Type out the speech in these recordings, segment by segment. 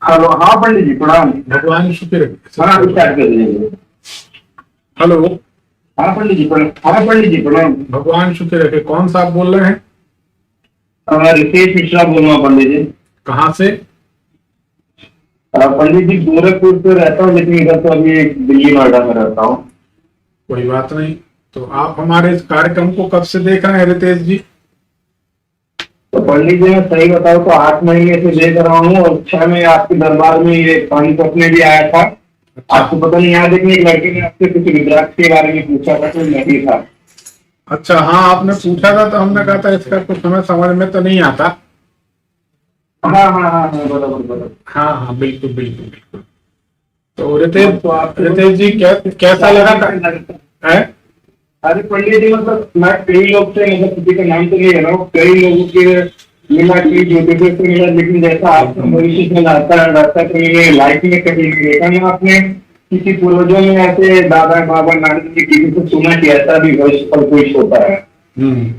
Hello, हाँ पंडित जी प्रणाम। भगवान शुक्र है। हाँ स्टार्ट कर दीजिए। हेलो। हाँ पंडित जी प्रणाम। हाँ पंडित जी प्रणाम। भगवान शुक्र है। कौन सा आप बोल रहे हैं? रितेश मिश्रा बोल रहा हूँ पंडित जी। कहाँ से? पंडित जी गोरखपुर पे रहता हूँ, लेकिन इधर तो अभी दिल्ली नोएडा में रहता हूँ। कोई बात नहीं। तो आप हमारे इस कार्यक्रम को कब से देख रहे हैं रितेश जी? तो पंडित जी मैं सही बताऊँ तो 8 महीने से देख रहा हूँ, और 6 में आपके दरबार में ये पानीपत में भी आया था। अच्छा। आपको पता नहीं, यहाँ देखने एक लड़के ने आपसे कुछ रुद्राक्ष के बारे में पूछा था, तो नहीं था। अच्छा, हाँ आपने पूछा था तो हमने कहा था इसका कुछ हमें समझ में तो नहीं आता। हाँ हाँ हाँ हाँ, बराबर बराबर। हाँ हाँ, बिल्कुल बिल्कुल बिल्कुल। तो हाँ, तो आपको रितेश जी कैसा लगा था है? अरे पंडित जी, मतलब मैं कई लोग से, मतलब किसी का नाम तो नहीं ले रहा हूँ, कई लोगों के मिला की ज्योतिष से मिला, लेकिन जैसा आपका भविष्य में लाता है रास्ता, तो मैंने लाइफ में कभी नहीं देखा। मैं आपने किसी पूर्वजों में ऐसे दादा बाबा नानी जी किसी से सुना कि ऐसा भी भविष्य पर कुछ होता है। हम्म।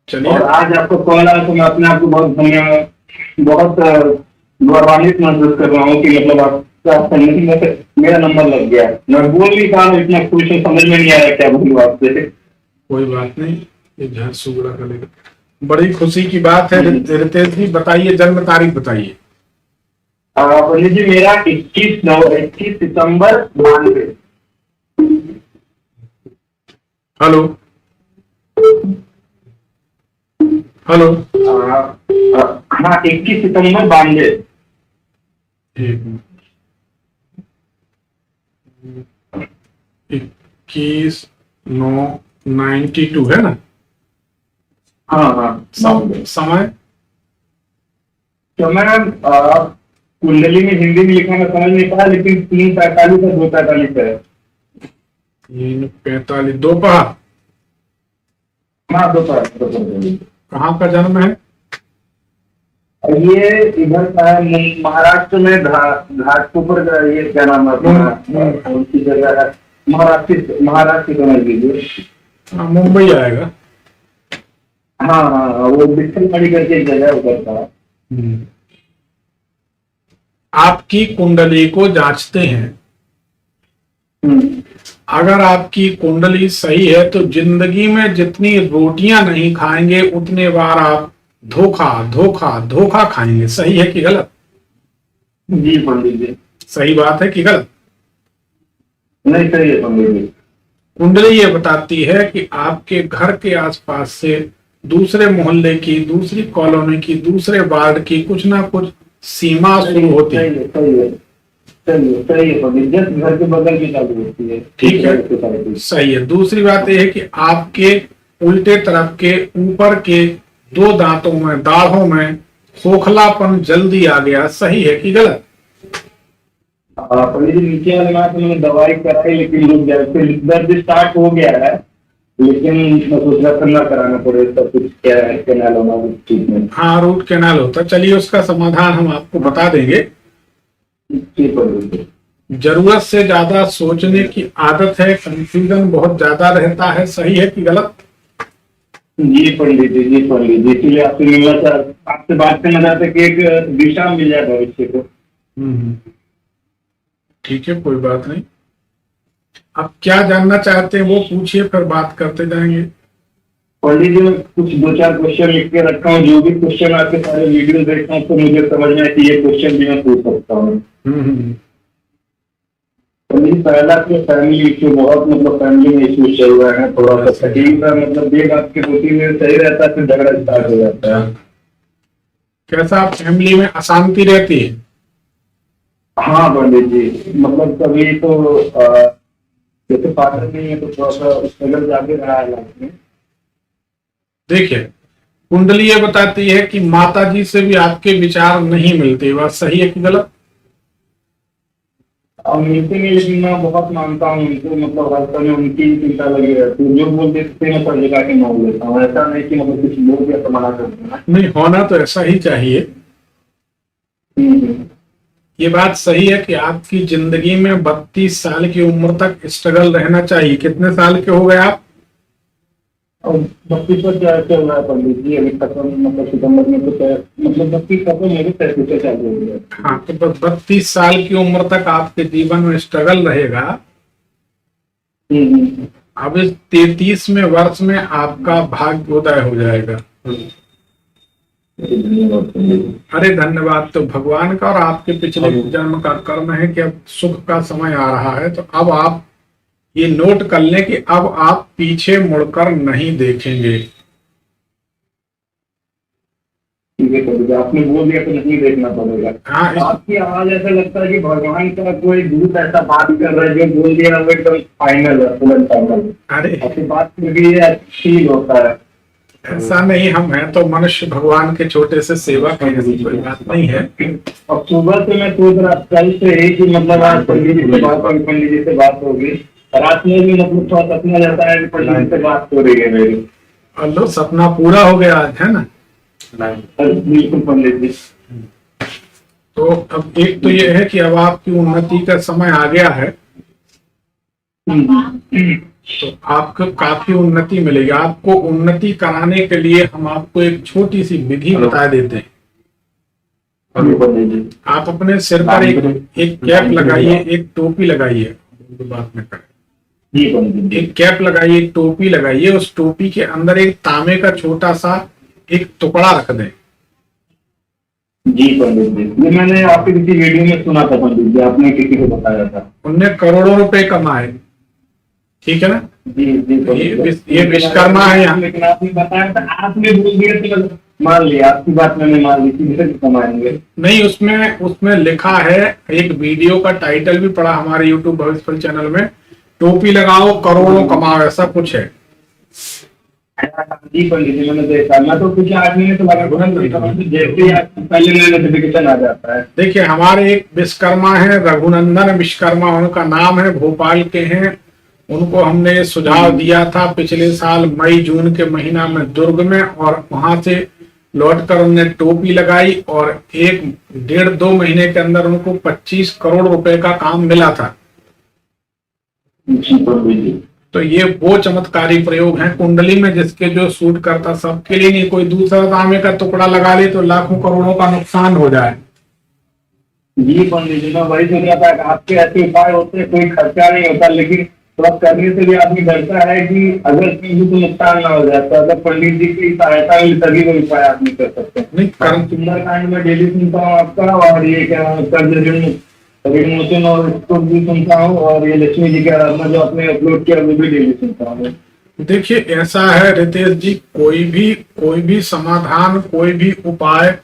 चलिए। और आज आपको कॉल आया तो मैं अपने आप को बहुत धन्यवाद, बहुत गौरवान्वित महसूस कर रहा हूँ कि मतलब आपका संगति में से मेरा नंबर लग गया। मैं बोल नहीं पा रहा हूँ, इतना खुश है, समझ में नहीं आ रहा क्या बोलूँ आपसे। कोई बात नहीं, ये झड़ सुगड़ा करेगा। बड़ी खुशी की बात है। रितेश जी बताइए, जन्म तारीख बताइए। पंडित जी मेरा 21 सितंबर 92। हेलो। हेलो। हाँ 21 सितंबर 92। एक मिनट। 21/9/92 है ना? हाँ हाँ। समय? तो मैं कुंडली में हिंदी में लिखा मैं समझ नहीं पाया, लेकिन 3:45 और 2:45 है। 3:45 दोपहर। हाँ दोपहर दोपहर। कहाँ का जन्म है? ये इधर का है, महाराष्ट्र में घाटकोपर का, ये क्या नाम है अपना, कौन सी जगह है, महाराष्ट्र, महाराष्ट्र समझ लीजिए। हाँ, मुंबई आएगा। हाँ हाँ हाँ, वो बिस्किलवाड़ी करके एक जगह है, उधर का। आपकी कुंडली को जांचते हैं। अगर आपकी कुंडली सही है तो जिंदगी में जितनी रोटियां नहीं खाएंगे उतने बार आप धोखा धोखा धोखा खाएंगे। सही है कि गलत? जी पंडित जी। सही बात है कि गलत? नहीं सही है पंडित जी। कुंडली ये बताती है कि आपके घर के आसपास से दूसरे मोहल्ले की, दूसरी कॉलोनी की, दूसरे वार्ड की कुछ ना कुछ सीमा शुरू होती है। सही है सही है पंडित, जस्ट घर के बगल की चालू होती है। ठीक है, सही है। दूसरी बात यह है कि आपके उल्टे तरफ के ऊपर के 2 दांतों में, दाढ़ों में खोखलापन जल्दी आ गया। सही है कि गलत? पंडित जी नीचे वाले माथ में दवाई कराई, लेकिन रुक गया, फिर दर्द स्टार्ट हो गया है, लेकिन मैं सोच रहा था ना कराना पड़े, सब कुछ क्या है, कैनाल होना ट्रीटमेंट। हाँ, रूट कैनाल होता है। चलिए, उसका समाधान हम आपको बता देंगे। जरूरत से ज्यादा सोचने की आदत है, कंफ्यूजन बहुत ज्यादा रहता है। सही है कि गलत? जी पंडित जी, जी पंडित जी, इसीलिए आपसे मिलना चाह, आपसे बात करना चाहते कि एक दिशा मिल जाए भविष्य को। ठीक है, कोई बात नहीं। आप क्या जानना चाहते हैं वो पूछिए, फिर बात करते जाएंगे। पंडित जी मैं कुछ 2-4 क्वेश्चन लिख के रखा हूँ, जो भी क्वेश्चन आपके सारे वीडियो देखता हूँ तो मुझे समझ में आया कि ये क्वेश्चन भी मैं पूछ सकता हूँ। पंडित जी पहला तो फैमिली इशू, बहुत मतलब फैमिली में इशू चल रहा है, थोड़ा सा तकलीफ है, मतलब देख आपके रूटीन में सही रहता है, फिर झगड़ा स्टार्ट हो जाता है। कैसा फैमिली में अशांति रहती है? हाँ पंडित जी, मतलब कभी तो जैसे फादर नहीं है तो थोड़ा सा स्ट्रगल जाके रहा है लाइफ में। देखिए, कुंडली ये बताती है कि माता जी से भी आपके विचार नहीं मिलते। बात सही है कि गलत? अब मिलते नहीं, लेकिन मैं बहुत मानता हूँ उनको, मतलब हर समय उनकी चिंता लगी रहती है, जो बोल देते हैं मैं सब जगह के मान लेता हूँ, ऐसा नहीं कि मतलब कुछ लोग या मना करते हैं। नहीं, होना तो ऐसा ही चाहिए। ये बात सही है कि आपकी जिंदगी में 32 साल की उम्र तक स्ट्रगल रहना चाहिए। कितने साल के हो गए आप? और 32 पर क्या चल रहा है पंडित जी? अभी तक मतलब सितंबर में तो मतलब 32 खत्म हो गए, 33 चालू हो गया। हाँ, तो 32 साल की उम्र तक आपके जीवन में स्ट्रगल रहेगा। हम्म। अब इस 33वें वर्ष में आपका भाग्योदय हो जाएगा। धन्यवाद पंडित जी। अरे धन्यवाद तो भगवान का और आपके पिछले जन्म का कर्म है कि अब सुख का समय आ रहा है। तो अब आप ये नोट कर लें कि अब आप पीछे मुड़कर नहीं देखेंगे। ठीक है पंडित जी, आपने बोल दिया तो नहीं देखना पड़ेगा। हाँ, आपकी आवाज ऐसा लगता है कि भगवान का कोई दूत ऐसा बात कर रहा है, जो बोल दिया वो एकदम फाइनल है, तुरंत फाइनल। अरे आपकी बात करके ये फील होता है। ऐसा नहीं, हम हैं तो मनुष्य भगवान के छोटे से सेवक हैं, ऐसी कोई बात नहीं है। और सुबह से मैं सोच रहा कल से ही कि मतलब आज पंडित जी से बात होगी, पंडित जी से बात होगी। रात में भी मतलब थोड़ा सपना जाता है कि पंडित जी से बात हो रही है मेरी। और लो, सपना पूरा हो गया आज, है ना? बिल्कुल पंडित जी। तो अब एक तो ये है कि अब आपकी उन्नति का समय आ गया है, तो आपको काफी उन्नति मिलेगी। आपको उन्नति कराने के लिए हम आपको एक छोटी सी विधि बता देते हैं। आप अपने सिर पर एक कैप लगाइए, एक टोपी लगाइए, बात में करें। एक कैप लगाइए, एक टोपी लगाइए, उस टोपी के अंदर एक तांबे का छोटा सा एक टुकड़ा रख दें। जी पंडित जी, ये मैंने आपकी किसी वीडियो में सुना था पंडित जी, आपने किसी को बताया था। उनने करोड़ों रुपए कमाए, ठीक है ना? जी जी ये विश्वकर्मा है यहाँ। लेकिन आपने बताया था, आपने बोल दिया तो मान लिया, आपकी बात मैंने मान ली थी, किसे कमाएंगे। नहीं, उसमें लिखा है, एक वीडियो का टाइटल भी पड़ा हमारे YouTube भविष्य चैनल में, टोपी लगाओ करोड़ों कमाओ, ऐसा कुछ है। जी पंडित जी, मैंने देखा। मैं तो कुछ आदमी ने तो लगा जैसे ही पहले मेरा नोटिफिकेशन आ जाता है। देखिए, हमारे एक विश्वकर्मा है, रघुनंदन विश्वकर्मा उनका नाम है, भोपाल के हैं। उनको हमने ये सुझाव दिया था पिछले साल मई जून के महीना में दुर्ग में, और वहां से लौटकर उन्होंने टोपी लगाई और 1-1.5-2 महीने के अंदर उनको 25 करोड़ रुपए का काम मिला था। जी पंडित जी। तो ये वो चमत्कारी प्रयोग हैं कुंडली में, जिसके जो सूट करता सबके लिए नहीं। कोई दूसरा तांबे का टुकड़ा लगा ले तो लाखों करोड़ों का नुकसान हो जाए। जी पंडित जी, मैं वही सोच रहा था कि आपके ऐसे उपाय होते हैं, कोई खर्चा नहीं होता, लेकिन तो करने से भी आदमी डरता है कि अगर किसी को नुकसान ना हो जाए। तो अगर पंडित जी की सहायता मिली तभी वो उपाय आदमी कर सकते हैं। नहीं कर सुंदरकांड में डेली सुनता हूँ आपका, और ये क्या कर्ज ऋण और इसको भी सुनता हूँ, और ये लक्ष्मी जी की आराधना जो आपने अपलोड किया वो भी डेली सुनता हूँ। देखिए, ऐसा है रितेश जी, कोई भी समाधान, कोई भी उपाय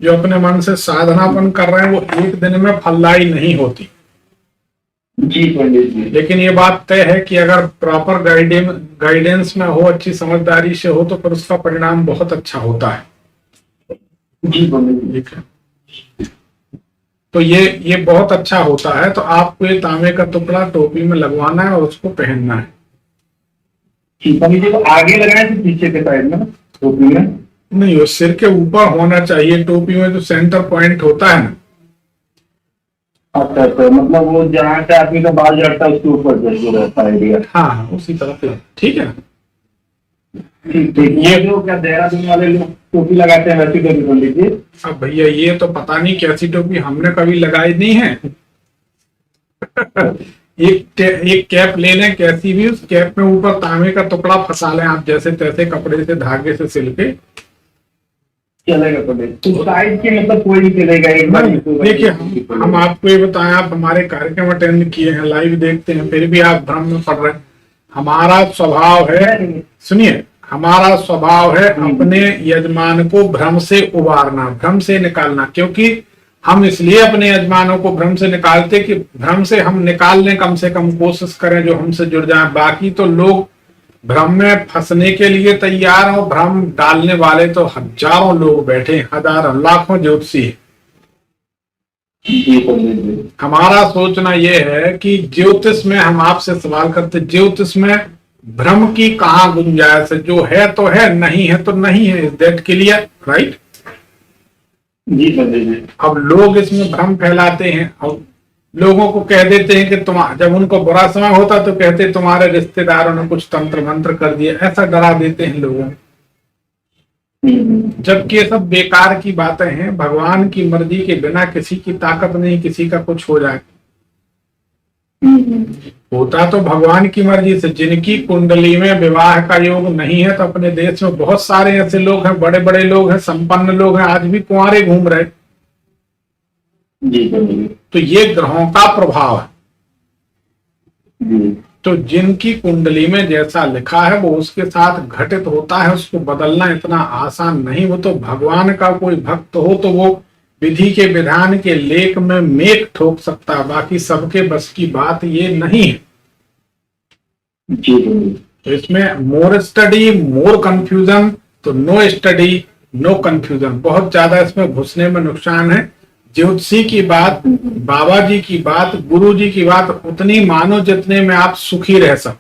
जो अपने मन से साधनापन कर रहे हैं, वो एक दिन में फलदायी नहीं होती। जी पंडित जी। लेकिन ये बात तय है कि अगर प्रॉपर गाइडेंस में हो, अच्छी समझदारी से हो, तो फिर उसका परिणाम बहुत अच्छा होता है। जी पंडित जी। ठीक है, तो ये बहुत अच्छा होता है। तो आपको ये तांबे का टुकड़ा टोपी में लगवाना है और उसको पहनना है। पंडित जी, को आगे लगाए थे पीछे के साइड में टोपी में? नहीं, वो सिर के ऊपर होना चाहिए। टोपी में जो सेंटर पॉइंट होता है ना। अच्छा अच्छा, मतलब वो जहाँ से आदमी का बाल झड़ता है उसके ऊपर जैसे रहता है। हाँ, उसी तरफ। ठीक है। ठीक, ये जो क्या देहरादून वाले लोग टोपी लगाते हैं वैसी टोपी पंडित जी? अब भैया, ये तो पता नहीं कैसी टोपी, हमने कभी लगाई नहीं है। एक कैप ले लें कैसी भी, उस कैप में ऊपर तांबे का टुकड़ा फंसा लें आप, जैसे तैसे कपड़े से धागे से सिल के चलेगा पंडित। तो साइज की मतलब कोई भी चलेगा एक बार? देखिए, हम आपको ये बताएं, आप हमारे कार्यक्रम अटेंड किए हैं, लाइव देखते हैं, फिर भी आप भ्रम में पड़ रहे हैं। हमारा स्वभाव है, सुनिए, हमारा स्वभाव है अपने यजमान को भ्रम से उबारना, भ्रम से निकालना। क्योंकि हम इसलिए अपने यजमानों को भ्रम से निकालते कि भ्रम से हम निकाल लें, कम से कम कोशिश करें जो हमसे जुड़ जाए। बाकी तो लोग भ्रम में फंसने के लिए तैयार हो, भ्रम डालने वाले तो हजारों लोग बैठे, हजारों लाखों ज्योतिषी। हमारा सोचना यह है कि ज्योतिष में, हम आपसे सवाल करते, ज्योतिष में भ्रम की कहाँ गुंजाइश है? जो है तो है, नहीं है तो नहीं है। Is that clear? राइट? जी पंडित जी। अब लोग इसमें भ्रम फैलाते हैं, और लोगों को कह देते हैं कि तुम, जब उनको बुरा समय होता तो कहते तुम्हारे रिश्तेदारों ने कुछ तंत्र मंत्र कर दिया, ऐसा डरा देते हैं लोगों को। जबकि ये सब बेकार की बातें हैं। भगवान की मर्जी के बिना किसी की ताकत नहीं किसी का कुछ हो जाए। होता तो भगवान की मर्जी से। जिनकी कुंडली में विवाह का योग नहीं है, तो अपने देश में बहुत सारे ऐसे लोग हैं, बड़े बड़े लोग हैं, संपन्न लोग हैं, आज भी कुंवारे घूम रहे। तो ये ग्रहों का प्रभाव है। तो जिनकी कुंडली में जैसा लिखा है वो उसके साथ घटित होता है, उसको बदलना इतना आसान नहीं। वो तो भगवान का कोई भक्त हो तो वो विधि के विधान के लेख में मेख ठोक सकता है, बाकी सबके बस की बात ये नहीं है। तो इसमें मोर स्टडी मोर कंफ्यूजन, तो नो स्टडी नो कंफ्यूजन। बहुत ज्यादा इसमें घुसने में नुकसान है। ज्योतिषी की बात, बाबा जी की बात, गुरु जी की बात उतनी मानो जितने में आप सुखी रह सको।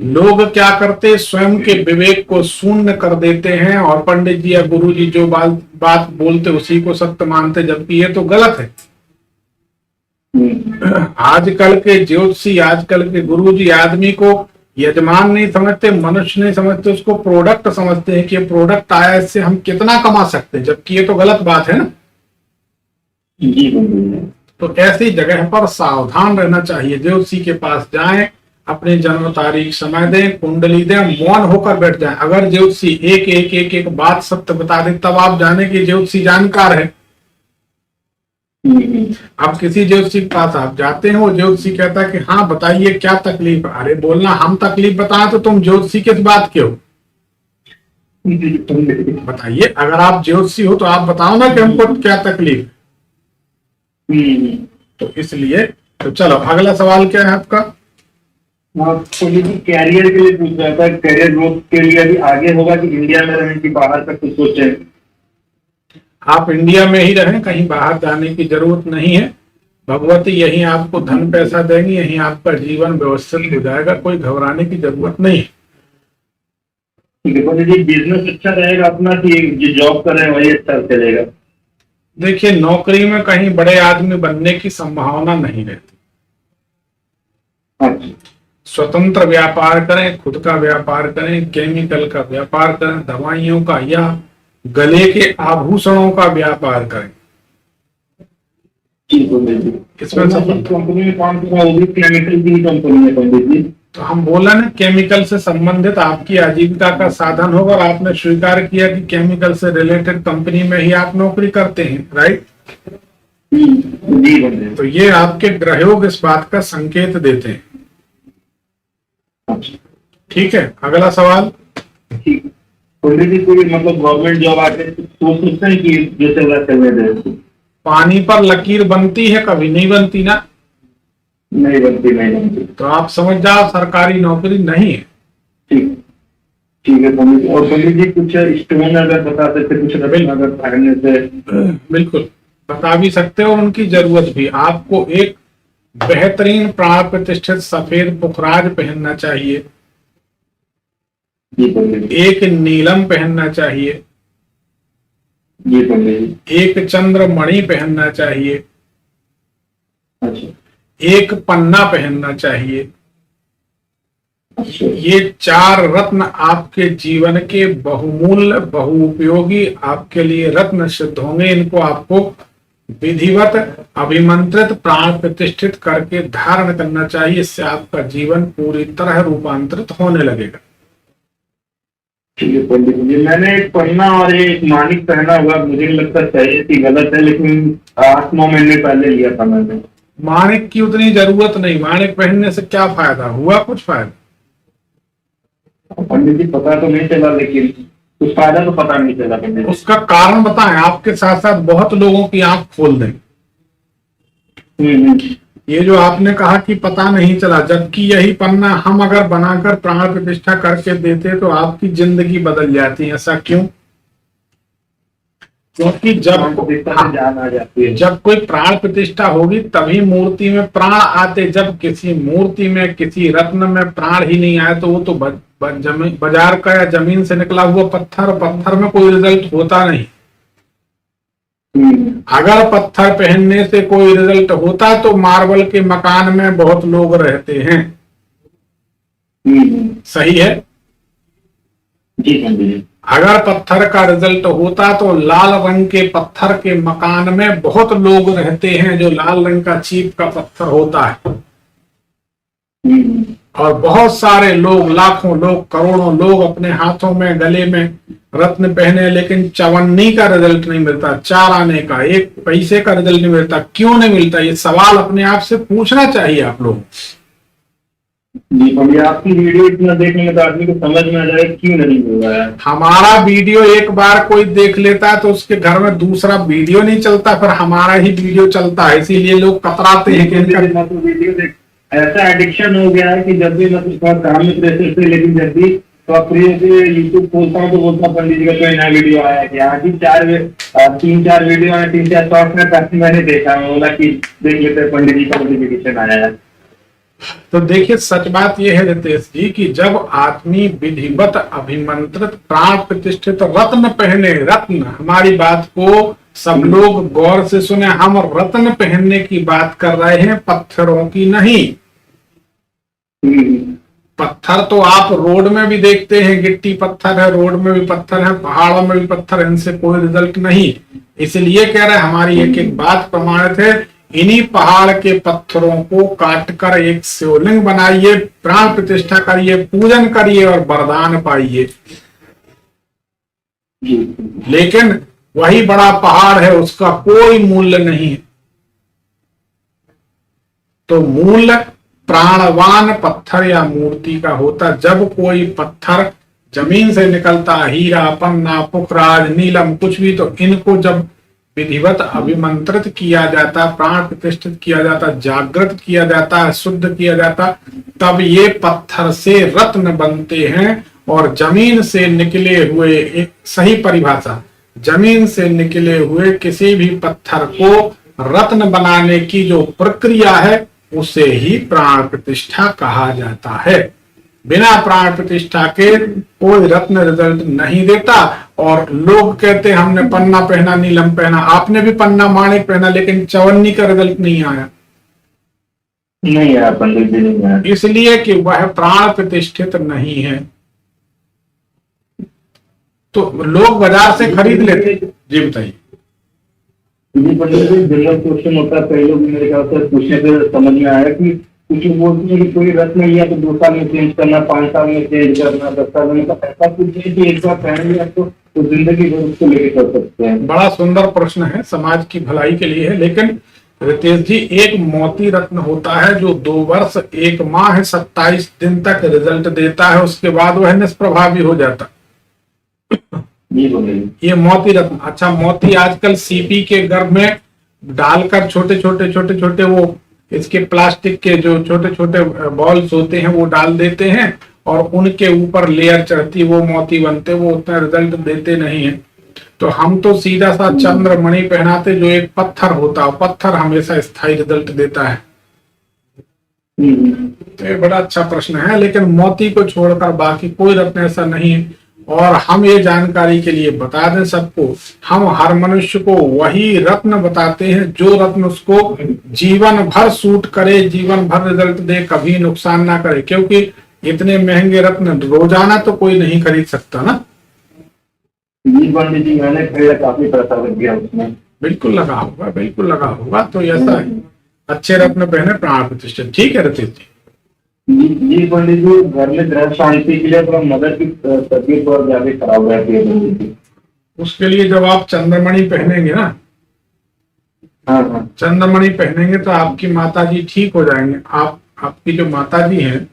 लोग क्या करते, स्वयं के विवेक को शून्य कर देते हैं और पंडित जी या गुरु जी जो बात बोलते उसी को सत्य मानते, जबकि ये तो गलत है। आजकल के ज्योतिषी, आजकल के गुरु जी आदमी को यजमान नहीं समझते, मनुष्य नहीं समझते, उसको प्रोडक्ट समझते हैं कि ये प्रोडक्ट आया, इससे हम कितना कमा सकते हैं, जबकि ये तो गलत बात है ना। तो ऐसी जगह पर सावधान रहना चाहिए। ज्योतिषी के पास जाएं, अपनी जन्म तारीख समय दें, कुंडली दें, मौन होकर बैठ जाएं। अगर ज्योतिषी एक एक एक एक बात सत्य बता दे तब आप जाने की ज्योतिषी जानकार है। अब किसी ज्योतिषी के पास आप जाते हैं, वो ज्योतिषी कहता है कि हाँ बताइए क्या तकलीफ। अरे बोलना हम तकलीफ बताएं तो तुम ज्योतिषी किस बात के हो, बताइए। अगर आप ज्योतिषी हो तो आप बताओ ना कि हमको क्या तकलीफ। तो इसलिए तो चलो अगला सवाल क्या है आपका। कैरियर के लिए पूछ रहा था, कैरियर ग्रोथ के लिए अभी आगे होगा कि इंडिया में रहने की बाहर तक कुछ सोचे। आप इंडिया में ही रहें, कहीं बाहर जाने की जरूरत नहीं है। भगवती यहीं आपको धन पैसा देंगी, यहीं आपका जीवन व्यवस्थित हो जाएगा, कोई घबराने की जरूरत नहीं है। बिजनेस अच्छा रहेगा अपना कि जो जॉब कर रहे हैं वही अच्छा चलेगा। देखिए नौकरी में कहीं बड़े आदमी बनने की संभावना नहीं रहती। अच्छा। स्वतंत्र व्यापार करें, खुद का व्यापार करें, केमिकल का व्यापार करें, दवाइयों का या गले के आभूषणों का व्यापार करें। इसमें कंपनी में काम कर रहा है, केमिकल की कंपनी है पंडित जी। तो हम बोला ना केमिकल से संबंधित आपकी आजीविका का साधन होगा, और आपने स्वीकार किया कि केमिकल से रिलेटेड कंपनी में ही आप नौकरी करते हैं, राइट। तो ये आपके ग्रहयोग इस बात का संकेत देते हैं। ठीक है, अगला सवाल। पंडित जी कोई मतलब गवर्नमेंट जॉब आके सोचते हैं कि जैसे पानी पर लकीर बनती है, कभी नहीं बनती ना। नहीं बनती। तो आप समझ जाओ सरकारी नौकरी नहीं है। ठीक है पंडित जी। और पंडित जी कुछ स्टोन अगर बता सकते, कुछ रबल अगर पहनने से। बिल्कुल बता भी सकते हो, और उनकी जरूरत भी। आपको एक बेहतरीन प्राण प्रतिष्ठित सफेद पुखराज पहनना चाहिए, एक नीलम पहनना चाहिए, एक चंद्रमणि पहनना चाहिए, एक पन्ना पहनना चाहिए। ये 4 रत्न आपके जीवन के बहुमूल्य बहुउपयोगी आपके लिए रत्न सिद्ध होंगे। इनको आपको विधिवत अभिमंत्रित प्राण प्रतिष्ठित करके धारण करना चाहिए। इससे आपका जीवन पूरी तरह रूपांतरित होने लगेगा। ठीक है पंडित जी। मैंने एक पन्ना और एक मानिक पहना हुआ, मुझे लगता सही थी गलत है, लेकिन 8-9 महीने पहले लिया था मैंने। मानिक की उतनी जरूरत नहीं, मानिक पहनने से क्या फायदा हुआ, कुछ फायदा। पंडित जी पता तो नहीं चला, लेकिन कुछ फायदा तो पता नहीं चला पंडित जी। उसका कारण बताएं, आपके साथ साथ बहुत लोगों की आंख खोल दें। ये जो आपने कहा कि पता नहीं चला, जबकि यही पन्ना हम अगर बनाकर प्राण प्रतिष्ठा करके देते तो आपकी जिंदगी बदल जाती है। ऐसा क्यों? क्योंकि जब कोई प्राण प्रतिष्ठा होगी तभी मूर्ति में प्राण आते। जब किसी मूर्ति में किसी रत्न में प्राण ही नहीं आए तो वो तो बाजार का या जमीन से निकला हुआ पत्थर में कोई रिजल्ट होता नहीं। अगर पत्थर पहनने से कोई रिजल्ट होता तो मार्बल के मकान में बहुत लोग रहते हैं। सही है? जी पंडित जी। अगर पत्थर का रिजल्ट होता तो लाल रंग के पत्थर के मकान में बहुत लोग रहते हैं, जो लाल रंग का चीप का पत्थर होता है। और बहुत सारे लोग, लाखों लोग, करोड़ों लोग अपने हाथों में, गले में रत्न पहने, लेकिन चवन्नी का रिजल्ट नहीं मिलता, 4 आने का, 1 पैसे का रिजल्ट नहीं मिलता। क्यों नहीं मिलता? ये सवाल अपने आप से पूछना चाहिए आप लोग। जी पंडित, आपकी वीडियो इतना देखने में तो आदमी को समझ में आ जाए क्यों नहीं हो रहा है। हमारा वीडियो एक बार कोई देख लेता है तो उसके घर में दूसरा वीडियो नहीं चलता, फिर हमारा ही वीडियो चलता है, इसीलिए लोग कतराते हैं कि मतलब वीडियो देख ऐसा एडिक्शन हो गया है कि जब भी मतलब थोड़ा काम में प्रेशर से, लेकिन जब भी तो प्रिय से यूट्यूब खोलता हूँ तो बोलता पंडित जी का कोई नया वीडियो आया है। यहाँ की 3-4 वीडियो है, 3-4 शॉर्ट में काफी मैंने देखा है, बोला कि देख लेते हैं पंडित जी का नोटिफिकेशन आया है। तो देखिए, सच बात यह है रितेश जी कि जब आदमी विधिवत अभिमंत्रित प्राण प्रतिष्ठित रत्न पहने, रत्न, हमारी बात को सब लोग गौर से सुने, हम रत्न पहनने की बात कर रहे हैं, पत्थरों की नहीं। पत्थर तो आप रोड में भी देखते हैं, गिट्टी पत्थर है, रोड में भी पत्थर है, पहाड़ों में भी पत्थर है, इनसे कोई रिजल्ट नहीं। इसलिए कह रहे हैं, हमारी एक एक बात प्रमाणित है। इन्हीं पहाड़ के पत्थरों को काटकर एक शिवलिंग बनाइए, प्राण प्रतिष्ठा करिए, पूजन करिए और वरदान पाइए। लेकिन वही बड़ा पहाड़ है, उसका कोई मूल्य नहीं है। तो मूल्य प्राणवान पत्थर या मूर्ति का होता। जब कोई पत्थर जमीन से निकलता, हीरा, पन्ना, पुखराज, नीलम, कुछ भी, तो इनको जब विधिवत अभिमंत्रित किया जाता, प्राण प्रतिष्ठित किया जाता, जागृत किया जाता, शुद्ध किया जाता, तब ये पत्थर से रत्न बनते हैं। और जमीन से निकले हुए, एक सही परिभाषा, जमीन से निकले हुए किसी भी पत्थर को रत्न बनाने की जो प्रक्रिया है उसे ही प्राण प्रतिष्ठा कहा जाता है। बिना प्राण प्रतिष्ठा के कोई रत्न रिजल्ट नहीं देता। और लोग कहते हैं हमने पन्ना पहना, नीलम पहना, आपने भी पन्ना माणिक पहना, लेकिन चवन्नी का रिजल्ट नहीं आया। नहीं आया पंडित जी, नहीं आया। इसलिए कि वह प्राण प्रतिष्ठित नहीं है। तो लोग बाजार से खरीद लेते। जी बताइए। जी पंडित जी, जनरल क्वेश्चन होता है, कई लोग मेरे ख्याल से पूछने से समझ में आया कि कुछ बोलते हैं कि कोई रत्न लिया तो 2 साल में चेंज करना, 5 साल में चेंज करना, 10 साल में, तो ऐसा कुछ है कि एक बार पहन लिया तो जिंदगी भर उसको लेके चल सकते हैं। बड़ा सुंदर प्रश्न है, समाज की भलाई के लिए है। लेकिन रितेश जी, एक मोती रत्न होता है जो 2 वर्ष 1 माह 27 दिन तक रिजल्ट देता है, उसके बाद वह निष्प्रभावी हो जाता। ये मोती रत्न। अच्छा, मोती आजकल सीपी के गर्भ में डालकर छोटे छोटे वो इसके प्लास्टिक के जो छोटे छोटे बॉल्स होते हैं वो डाल देते हैं और उनके ऊपर लेयर चढ़ती, वो मोती बनते, वो उतना रिजल्ट देते नहीं है। तो हम तो सीधा सा चंद्रमणि पहनाते जो एक पत्थर होता है, पत्थर हमेशा स्थायी रिजल्ट देता है। तो ये बड़ा अच्छा प्रश्न है। लेकिन मोती को छोड़कर बाकी कोई रत्न ऐसा नहीं है। और हम ये जानकारी के लिए बता दें सबको, हम हर मनुष्य को वही रत्न बताते हैं जो रत्न उसको जीवन भर सूट करे, जीवन भर रिजल्ट दे, कभी नुकसान ना करे। क्योंकि इतने महंगे रत्न रोजाना तो कोई नहीं खरीद सकता ना। जी पंडित जी, मैंने खरीदा, काफी पैसा लग गया उसमें। बिल्कुल लगा होगा, बिल्कुल लगा होगा। तो ऐसा है, अच्छे रत्न पहने, प्राण प्रतिष्ठित। ठीक है रितेश जी। जी पंडित जी, घर में ग्रह शांति के लिए थोड़ा मदर की तबीयत बहुत ज्यादा खराब रहती है पंडित जी। उसके लिए जब आप चंद्रमणि पहनेंगे ना, हाँ, चंद्रमणि पहनेंगे तो आपकी माताजी ठीक हो जाएंगे। आपकी जो माताजी हैं,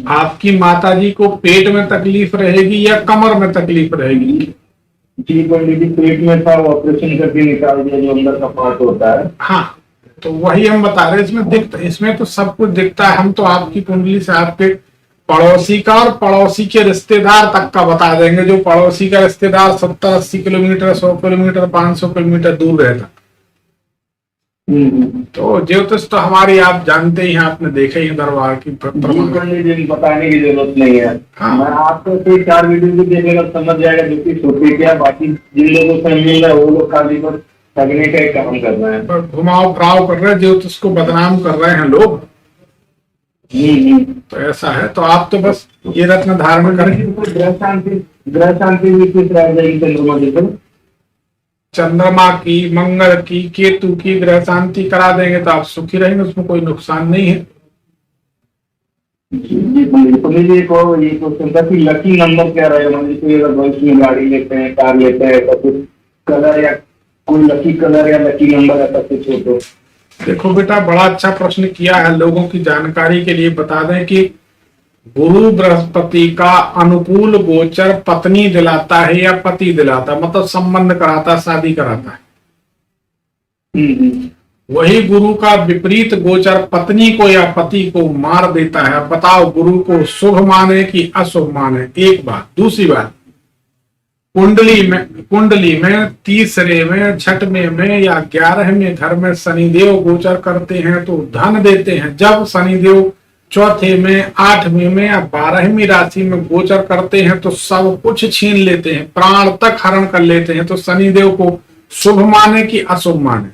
आपकी माताजी को पेट में तकलीफ रहेगी या कमर में तकलीफ रहेगी? जी पंडित जी, पेट में था, ऑपरेशन करके निकाल दिया, जो अंदर का पार्ट होता है। हाँ, तो वही हम बता रहे हैं। इसमें तो सब कुछ दिखता है। हम तो आपकी कुंडली से आपके पड़ोसी का और पड़ोसी के रिश्तेदार तक का बता देंगे। जो पड़ोसी का रिश्तेदार 70-80 किलोमीटर, 100 किलोमीटर, 500 किलोमीटर दूर रहता, तो ज्योतिष तो हमारी आप जानते ही हैं, आपने देखे ही हैं दरबार की प्रमाण। पंडित जी बताने की जरूरत नहीं है। हाँ। मैं आपको कोई 4 वीडियो भी देखेगा समझ जाएगा जो कि होती क्या। बाकी जिन लोगों को मिल रहा है वो लोग खाली बस ठगने का एक काम कर रहे हैं। पर घुमाव फिराव कर रहे हैं, ज्योतिष को बदनाम कर रहे हैं लोग। तो ऐसा है, तो आप तो बस ये रत्न धारण करें। ग्रह शांति भी किस रह जाएगी चंद्रमा जी पर? चंद्रमा की, मंगल की, केतु की ग्रह शांति करा देंगे तो आप सुखी रहेंगे, उसमें कोई नुकसान नहीं है। ये क्वेश्चन था कि लकी नंबर क्या रहेगा? मान लीजिए अगर भविष्य में गाड़ी लेते हैं, कार लेते हैं, तो कुछ कलर या कोई लकी कलर या लकी नंबर ऐसा कुछ हो तो? देखो बेटा, बड़ा अच्छा प्रश्न किया है। लोगों की जानकारी के लिए बता दें कि गुरु बृहस्पति का अनुकूल गोचर पत्नी दिलाता है या पति दिलाता है, मतलब संबंध कराता, शादी कराता है। वही गुरु का विपरीत गोचर पत्नी को या पति को मार देता है। बताओ गुरु को शुभ माने कि अशुभ माने? एक बात। दूसरी बात, कुंडली में तीसरे में, छठवें में या 11वें घर में शनिदेव गोचर करते हैं तो धन देते हैं। जब शनिदेव चौथे में, 8वें में या 12वीं राशि में गोचर करते हैं तो सब कुछ छीन लेते हैं, प्राण तक हरण कर लेते हैं। तो शनिदेव को शुभ माने कि अशुभ माने?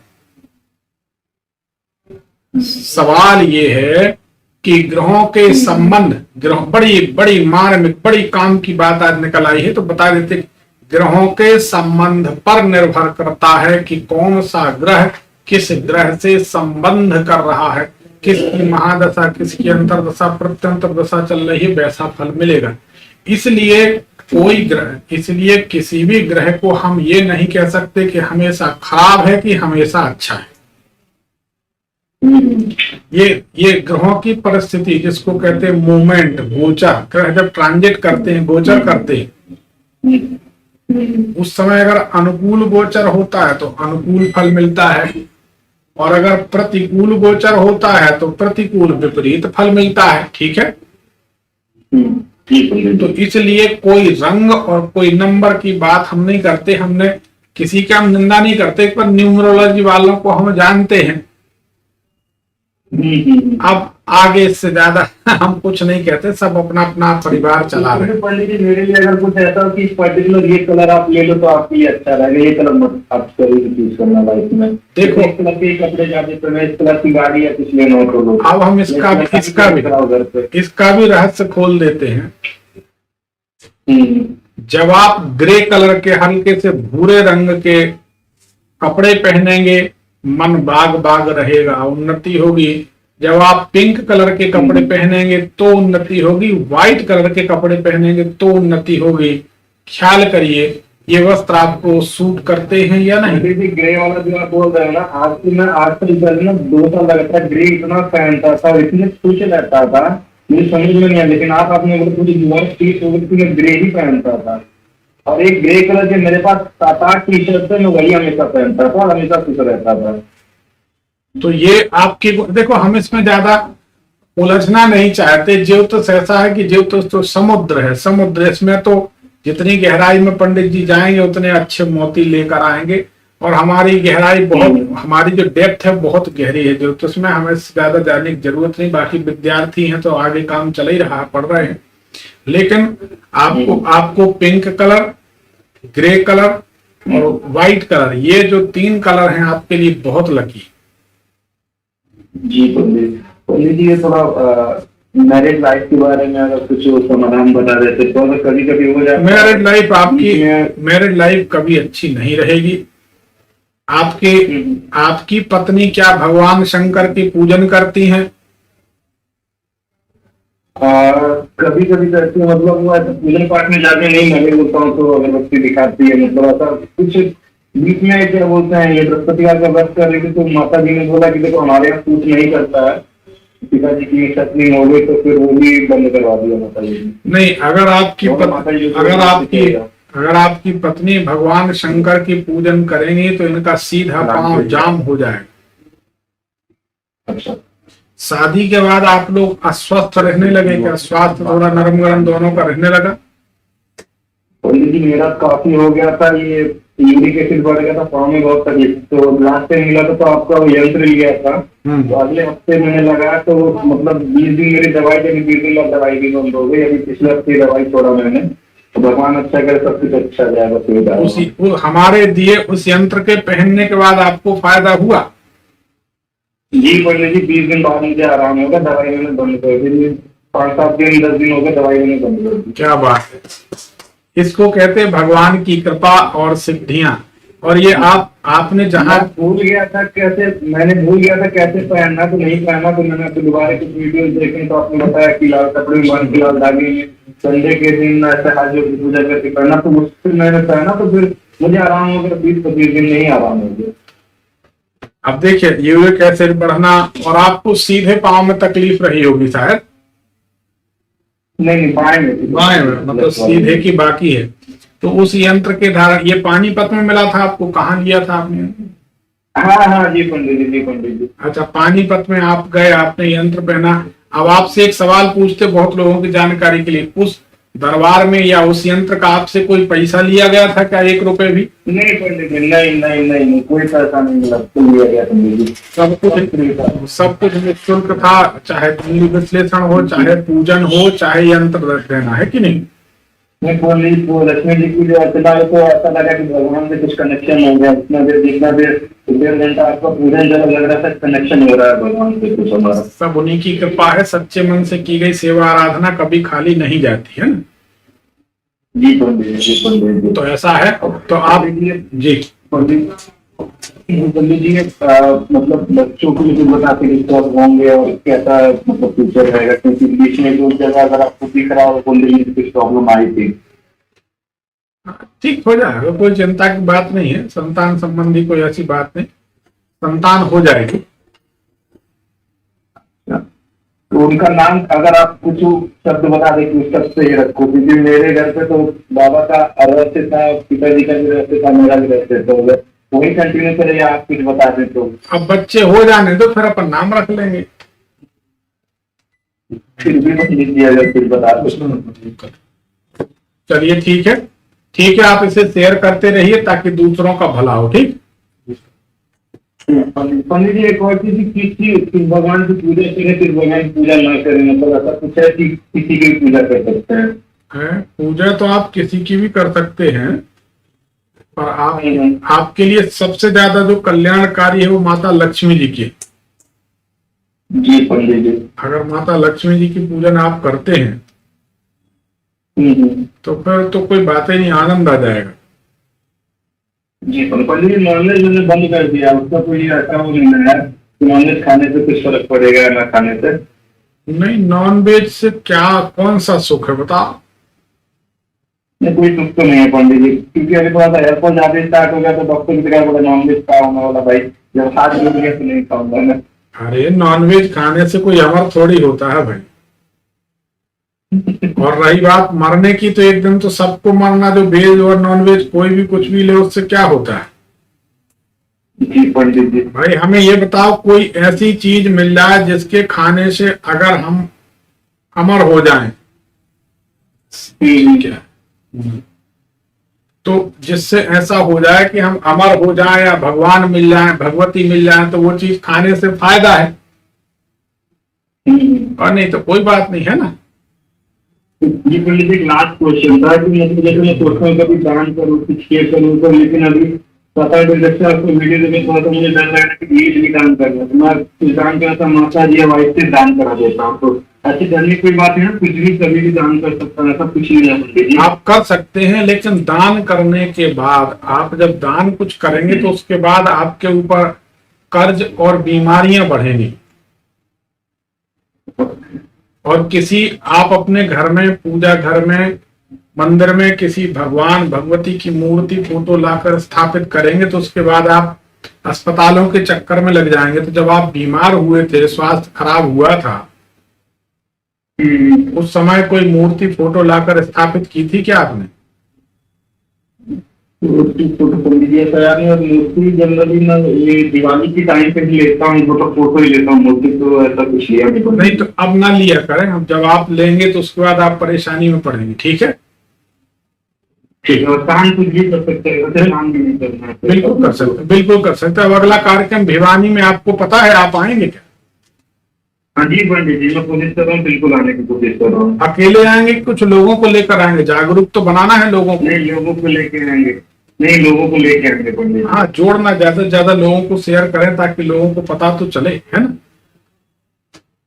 सवाल ये है कि ग्रहों के संबंध, ग्रह बड़ी बड़ी मार्मिक बड़ी काम की बात आज निकल आई है, तो बता देते ग्रहों के संबंध पर निर्भर करता है कि कौन सा ग्रह किस ग्रह से संबंध कर रहा है, किसकी महादशा, किसकी अंतरदशा, प्रत्यंतर दशा चल रही है, वैसा फल मिलेगा। इसलिए किसी भी ग्रह को हम ये नहीं कह सकते कि हमेशा खराब है कि हमेशा अच्छा है। ये ग्रहों की परिस्थिति, जिसको कहते हैं मूवमेंट, गोचर, ग्रह जब ट्रांजिट करते हैं, गोचर करते हैं, उस समय अगर अनुकूल गोचर होता है तो अनुकूल फल मिलता है, और अगर प्रतिकूल गोचर होता है तो प्रतिकूल विपरीत फल मिलता है। ठीक है? तो इसलिए कोई रंग और कोई नंबर की बात हम नहीं करते, हमने किसी का हम निंदा नहीं करते, पर न्यूमरोलॉजी वालों को हम जानते हैं। अब आगे इससे ज्यादा हम कुछ नहीं कहते, सब अपना अपना परिवार चला रहे हैं। पंडित जी मेरे लिए अगर कुछ ऐसा कि पर्टिकुलर ये कलर आप ले लो तो आपके लिए अच्छा रहेगा, ये कलर मत आप चूज करना लाइफ में। देखो, इस कलर के कपड़े जाते तो इस कलर की गाड़ी या कुछ लेना हो तो अब हम इसका भी रहस्य खोल देते हैं। जब आप ग्रे कलर के, हल्के से भूरे रंग के कपड़े पहनेंगे, मन बाग बाग रहेगा, उन्नति होगी। जब आप पिंक कलर के कपड़े पहनेंगे तो उन्नति होगी, व्हाइट कलर के कपड़े पहनेंगे तो उन्नति होगी। ख्याल करिए, ये वस्त्र आपको सूट करते हैं या नहीं? ग्रे वाला जो आप बोल रहे हैं ना, आज तक ना 2 साल लगता है, ग्रे इतना पहनता था, इतने खुश रहता था, मुझे समझ में नहीं आया। लेकिन आप आपने पूरी ग्रे ही पहनता था, और एक ग्रे कलर के मेरे पास 7-8 टी शर्ट थे, मैं वही हमेशा पहनता था, हमेशा खुश रहता था। तो ये आपकी, देखो हम इसमें ज्यादा उलझना नहीं चाहते। ज्योतिष ऐसा है कि ज्योतिष तो समुद्र है, समुद्र, इसमें तो जितनी गहराई में पंडित जी जाएंगे उतने अच्छे मोती लेकर आएंगे, और हमारी गहराई बहुत, हमारी जो डेप्थ है बहुत गहरी है ज्योतिष में, हमें ज्यादा जानने की जरूरत नहीं। बाकी विद्यार्थी हैं तो आगे काम चल ही रहा, पढ़ रहे हैं। लेकिन आपको पिंक कलर, ग्रे कलर और व्हाइट कलर, ये जो 3 कलर हैं आपके लिए बहुत लकी। जी पंडित जी, ये थोड़ा मैरिज लाइफ के बारे में अगर कुछ समाधान बता देते तो अगर कभी कभी हो जाए। मैरिड लाइफ कभी अच्छी नहीं रहेगी। आपकी पत्नी क्या भगवान शंकर की पूजन करती हैं? कभी कभी करती है, मतलब वो ऐसा पूजन पाठ में जाके नहीं लगे होता हूँ तो अगरबत्ती दिखाती है, मतलब ऐसा कुछ बीच में क्या बोलते हैं, ये बृहस्पति का व्रत कर रही थी तो माता जी ने बोला कि देखो हमारे यहाँ पूछ नहीं करता है, पिताजी की शक्ति हो गई तो फिर वो भी बंद करवा दिया माता जी। नहीं, अगर आपकी पत्नी भगवान शंकर की पूजन करेंगी तो इनका सीधा पांव जाम हो जाएगा। अच्छा, शादी के बाद आप लोग अस्वस्थ रहने लगे क्या? स्वास्थ्य थोड़ा नरम गरम दोनों का रहने लगा? पंडित जी मेरा काफी हो गया था, ये यूरिक एसिड बढ़ गया था, पाँव में बहुत तकलीफ। तो लास्ट टाइम मिला था तो आपका वो यंत्र लिया था, तो अगले हफ्ते मैंने लगाया तो मतलब 20 दिन मेरी दवाई देनी, 20 दिन बाद दवाई भी बंद हो गई। अभी पिछले हफ्ते दवाई छोड़ा मैंने, तो भगवान अच्छा करे, सब कुछ अच्छा जाएगा, सुविधा उसी वो हमारे दिए उस यंत्र के पहनने के बाद आपको फायदा हुआ? जी पंडित जी। 20 दिन बाद मुझे आराम होगा, दवाई मैंने बंद कर दी। 5-7 दिन 10 दिन हो गए दवाई मैंने बंद कर दी। क्या बात है! इसको कहते हैं भगवान की कृपा और सिद्धियां। और ये आपने जहां मैं भूल गया था कैसे, मैंने भूल गया था कैसे पहनना, तो नहीं पहना, तो मैंने आपको दोबारा कुछ वीडियो देखे तो आपने बताया कि लाल कपड़े में बांध के लाल धागे में संडे के दिन ऐसे हाथ जोड़ के पूजा करके पहना, तो उससे मैंने पहना तो फिर मुझे आराम हो गया। 20-25 दिन नहीं आराम हो गया। अब देखिए यूरिक एसिड बढ़ना, और आपको सीधे पांव में तकलीफ रही होगी शायद। नहीं बाएं में, बाएं में मतलब सीधे की बाकी है। तो उस यंत्र के धारण, ये पानीपत में मिला था आपको? कहाँ लिया था आपने? हाँ हाँ जी पंडित जी, जी पंडित जी। अच्छा, पानीपत में आप गए, आपने यंत्र पहना। अब आपसे एक सवाल पूछते बहुत लोगों की जानकारी के लिए, उस दरबार में या उस यंत्र का आपसे कोई पैसा लिया गया था क्या? 1 रुपए भी? नहीं पंडित जी, नहीं नहीं नहीं नहीं, कोई पैसा नहीं मिला, तो लिया गया पंडित जी। सब कुछ निःशुल्क था, चाहे कुंडली विश्लेषण हो, चाहे पूजन हो, चाहे यंत्र रख देना, है कि नहीं? मैं पंडित वो लक्ष्मी जी की जो अर्चना है, तो ऐसा लगा कि भगवान से कुछ कनेक्शन हो गया। इतना देर जितना देर 1.5 घंटा आपका पूजन जब लग रहा था, कनेक्शन हो रहा है भगवान से कुछ हमारा। सब उन्हीं की कृपा है। सच्चे मन से की गई सेवा आराधना कभी खाली नहीं जाती है ना। जी पंडित जी, पंडित जी। तो ऐसा है, तो आप जी पंडित जी मतलब बच्चों को भी बताते कि कब होंगे और कैसा मतलब फ्यूचर रहेगा, क्योंकि बीच में जो जगह अगर आपको दिख रहा हो पंडित जी कुछ प्रॉब्लम आई थी। ठीक हो जाएगा, कोई चिंता की बात नहीं है। संतान संबंधी कोई ऐसी बात नहीं, संतान हो जाएगी। तो उनका नाम अगर आप कुछ शब्द बता दें कि उस शब्द से ही रखो, क्योंकि मेरे घर पे तो बाबा का रहस्य था, पिताजी का भी रहस्य था, मेरा भी रहस्य था, वही कंटिन्यू करें या आप कुछ बता दें तो। अब बच्चे हो जाने तो फिर अपन नाम रख लेंगे। फिर भी बता दीजिए अगर फिर बता दो। चलिए ठीक है, ठीक है, आप इसे शेयर करते रहिए ताकि दूसरों का भला हो। ठीक पंडित जी, एक और चीज, किसी भगवान की पूजा करें फिर भगवान की पूजा ना करें, मतलब ऐसा कुछ है कि किसी की पूजा कर सकते हैं? पूजा तो आप किसी की भी कर सकते हैं, पर आपके लिए सबसे ज्यादा जो कल्याणकारी है वो माता लक्ष्मी जी की। जी पंडित जी। अगर माता लक्ष्मी जी की पूजन आप करते हैं तो फिर तो कोई बात ही नहीं, आनंद आ जाएगा। जी पंडित जी, नॉनवेज मैंने बंद कर दिया, उसका कोई ऐसा वो नहीं है नॉनवेज खाने से कुछ फर्क पड़ेगा या ना खाने से? नहीं, नॉनवेज से क्या, कौन सा सुख है बताओ? कोई सुख तो नहीं है पंडित जी, क्योंकि अभी थोड़ा सा हेयरफॉल ज्यादा स्टार्ट हो गया तो डॉक्टर की तरह बोला नॉनवेज खाऊंगा, बोला भाई जब हाथ जुड़ गया तो नहीं खाऊंगा मैं। अरे नॉनवेज खाने से कोई अमर थोड़ी होता है भाई। और रही बात मरने की, तो एक दिन तो सबको मरना, जो वेज और नॉनवेज कोई भी कुछ भी ले, उससे क्या होता है? जी पंडित जी। भाई हमें ये बताओ, कोई ऐसी चीज मिल जाए जिसके खाने से अगर हम अमर हो जाएं, क्या तो जिससे ऐसा हो जाए कि हम अमर हो जाएं या भगवान मिल जाए, भगवती मिल जाए, तो वो चीज खाने से फायदा है, और नहीं तो कोई बात नहीं है ना। जी पंडित जी, लास्ट क्वेश्चन था कि मतलब जैसे मैं सोचता हूँ कभी दान करूँ कुछ केयर करूँ, तो लेकिन अभी पता है जैसे आपको वीडियो देखे थोड़ा तो मुझे डर लग रहा है कि ये भी दान करना, तो मैं कुछ दान करता माता जी या वाइफ से दान करा देता हूँ, तो ऐसी करने की कोई बात नहीं है, कुछ भी कभी भी दान कर सकता है, ऐसा कुछ नहीं है पंडित जी? आप कर सकते हैं, लेकिन दान करने के बाद, आप जब दान कुछ करेंगे तो उसके बाद आपके ऊपर कर्ज और बीमारियां बढ़ेंगी। और किसी, आप अपने घर में, पूजा घर में, मंदिर में किसी भगवान भगवती की मूर्ति फोटो लाकर स्थापित करेंगे तो उसके बाद आप अस्पतालों के चक्कर में लग जाएंगे। तो जब आप बीमार हुए थे, स्वास्थ्य खराब हुआ था, उस समय कोई मूर्ति फोटो लाकर स्थापित की थी क्या आपने? फोटो पंडित जी ऐसा यार नहीं, और मूर्ति जनरली मैं ये दिवाली की टाइम पे भी लेता हूँ, तो फोटो ही लेता हूँ, मूर्ति तो ऐसा कुछ लिया नहीं। तो अब ना लिया करें, अब जब आप लेंगे तो उसके बाद आप परेशानी में पड़ेंगे। ठीक है, ठीक। और कान कुछ भी कर सकते हैं, उसे काम भी नहीं करना है। बिल्कुल कर सकते, बिल्कुल कर सकते। अब अगला कार्यक्रम भिवानी में आपको पता है, आप आएंगे क्या? हाँ जी पंडित जी, मैं कोशिश कर रहा हूँ, बिल्कुल आने की कोशिश कर रहा हूँ। अकेले आएंगे कि कुछ लोगों को लेकर आएंगे? जागरूक तो बनाना है लोगों को। नहीं, लोगों को लेके आएंगे। नहीं, लोगों को लेके आएंगे पंडित जी। हाँ, जोड़ना, ज्यादा से ज्यादा लोगों को शेयर करें ताकि लोगों को पता तो चले, है ना?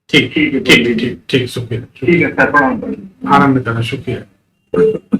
ठीक ठीक है ठीक पंडित जी। ठीक ठीक, शुक्रिया। ठीक है सर, प्रणाम पंडित। आनंद करना, शुक्रिया।